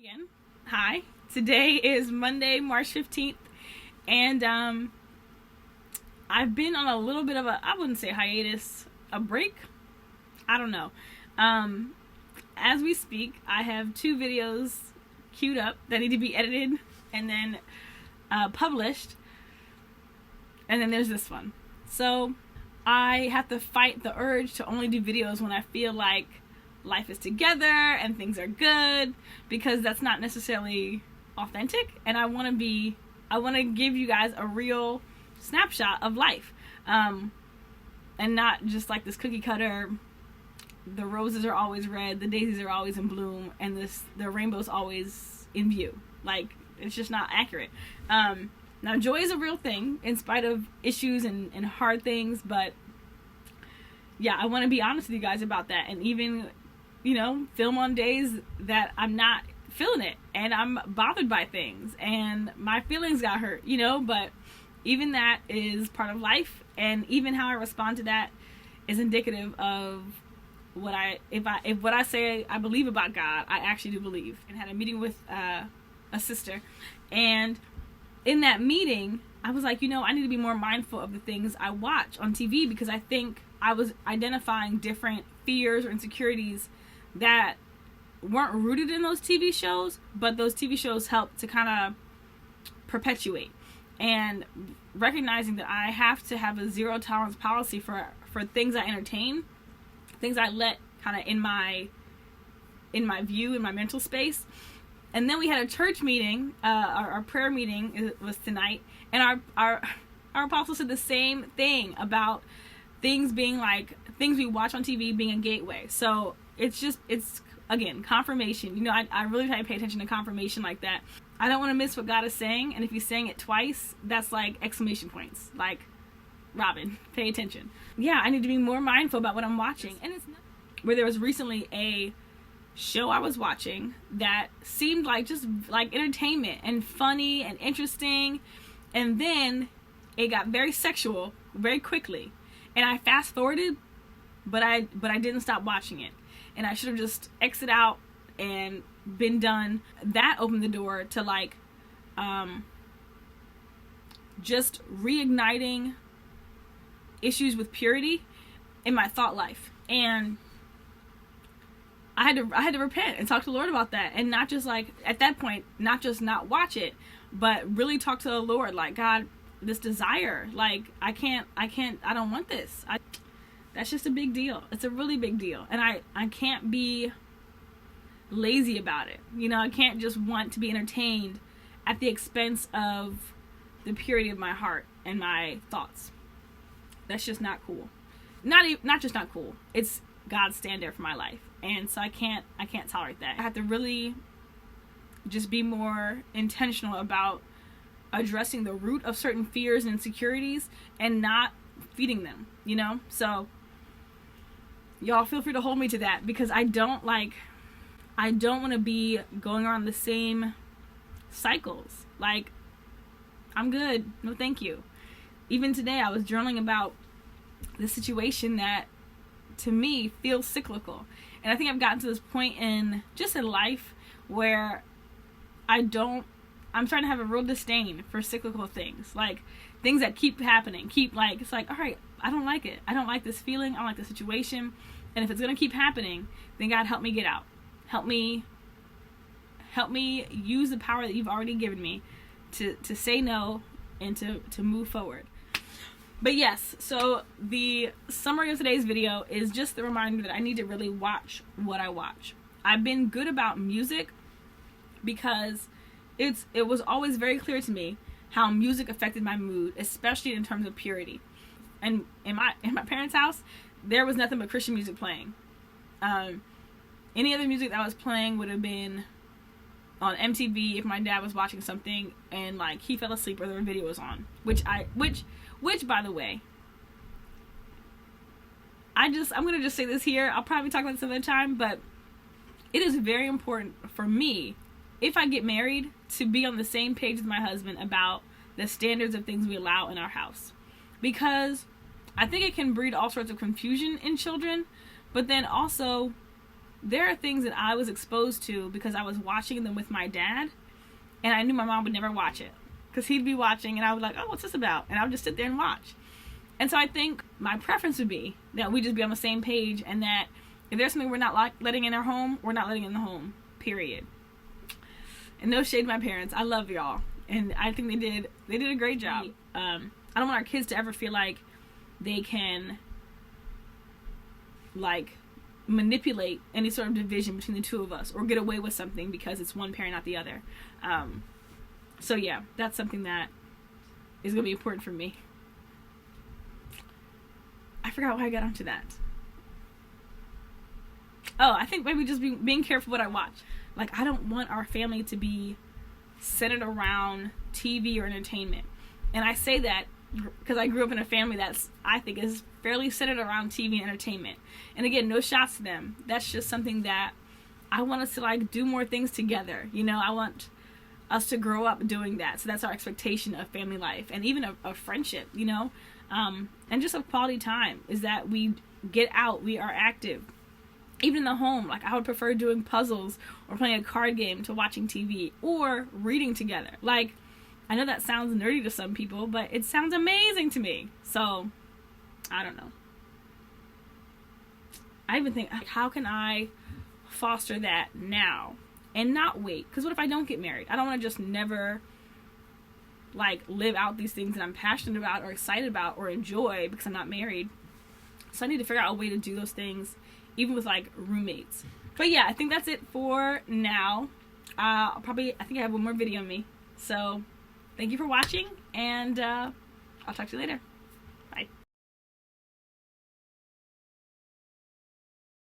Again. Hi. Today is Monday, March 15th, and I've been on a little bit of I wouldn't say hiatus, a break. I don't know. As we speak, I have 2 videos queued up that need to be edited and then published, and then there's this one. So I have to fight the urge to only do videos when I feel like life is together and things are good, because that's not necessarily authentic, and I want to give you guys a real snapshot of life, and not just like this cookie cutter, the roses are always red, the daisies are always in bloom, and the rainbow's always in view. Like, it's just not accurate. Now, joy is a real thing in spite of issues and hard things, but yeah, I want to be honest with you guys about that, and even film on days that I'm not feeling it and I'm bothered by things and my feelings got hurt, but even that is part of life, and even how I respond to that is indicative of if what I say I believe about God, I actually do believe. And had a meeting with a sister, and in that meeting I was like, I need to be more mindful of the things I watch on TV, because I think I was identifying different fears or insecurities that weren't rooted in those TV shows, but those TV shows help to kind of perpetuate. And recognizing that I have to have a zero tolerance policy for things I entertain, things I let kind of in my view, in my mental space. And then we had a church meeting, our prayer meeting was tonight, and our apostle said the same thing about things being like things we watch on TV being a gateway. So it's again, confirmation. I really try to pay attention to confirmation like that. I don't want to miss what God is saying, and if he's saying it twice, that's like exclamation points. Like, Robin, pay attention. Yeah, I need to be more mindful about what I'm watching. And it's not where there was recently a show I was watching that seemed like just like entertainment and funny and interesting, and then it got very sexual very quickly, and I fast forwarded, but I didn't stop watching it. And I should have just exited out and been done. That opened the door to just reigniting issues with purity in my thought life. And I had to repent and talk to the Lord about that, and not just like at that point, not just not watch it, but really talk to the Lord, like, God, this desire, like I don't want this. That's just a big deal. It's a really big deal. And I can't be lazy about it. I can't just want to be entertained at the expense of the purity of my heart and my thoughts. That's just not cool. Not just not cool. It's God's standard for my life. And so I can't tolerate that. I have to really just be more intentional about addressing the root of certain fears and insecurities and not feeding them, So y'all feel free to hold me to that, because I don't want to be going around the same cycles. Like, I'm good. No, thank you. Even today I was journaling about the situation that to me feels cyclical. And I think I've gotten to this point in life where I'm trying to have a real disdain for cyclical things. Like, things that keep happening, it's like, all right, I don't like it. I don't like this feeling. I don't like the situation. And if it's going to keep happening, then God, help me get out. Help me use the power that you've already given me to say no and to move forward. But yes, so the summary of today's video is just the reminder that I need to really watch what I watch. I've been good about music because it was always very clear to me how music affected my mood, especially in terms of purity. And in my parents' house, there was nothing but Christian music playing. Any other music that was playing would have been on MTV if my dad was watching something and like he fell asleep or the video was on. Which by the way, I'm gonna just say this here. I'll probably talk about this another time, but it is very important for me, if I get married, to be on the same page with my husband about the standards of things we allow in our house. Because I think it can breed all sorts of confusion in children, but then also there are things that I was exposed to because I was watching them with my dad, and I knew my mom would never watch it because he'd be watching and I would like, oh, what's this about? And I would just sit there and watch. And so I think my preference would be that we just be on the same page, and that if there's something we're not letting in our home, we're not letting in the home, period. And no shade to my parents. I love y'all. And I think they did a great job. I don't want our kids to ever feel like they can like manipulate any sort of division between the two of us or get away with something because it's one parent, not the other. So yeah, that's something that is going to be important for me. I forgot why I got onto that. Oh, I think maybe just being careful what I watch. Like, I don't want our family to be centered around TV or entertainment. And I say that because I grew up in a family that's, I think, is fairly centered around TV and entertainment. And again, no shots to them. That's just something that I want us to, like, do more things together. You know, I want us to grow up doing that. So that's our expectation of family life and even of friendship, you know. And just of quality time is that we get out, we are active. Even in the home, like, I would prefer doing puzzles or playing a card game to watching TV or reading together. Like, I know that sounds nerdy to some people, but it sounds amazing to me. So, I don't know. I even think, how can I foster that now and not wait? Because what if I don't get married? I don't want to just never, like, live out these things that I'm passionate about or excited about or enjoy because I'm not married. So I need to figure out a way to do those things, even with, like, roommates. But yeah, I think that's it for now. I think I have one more video on me. So, thank you for watching, and I'll talk to you later.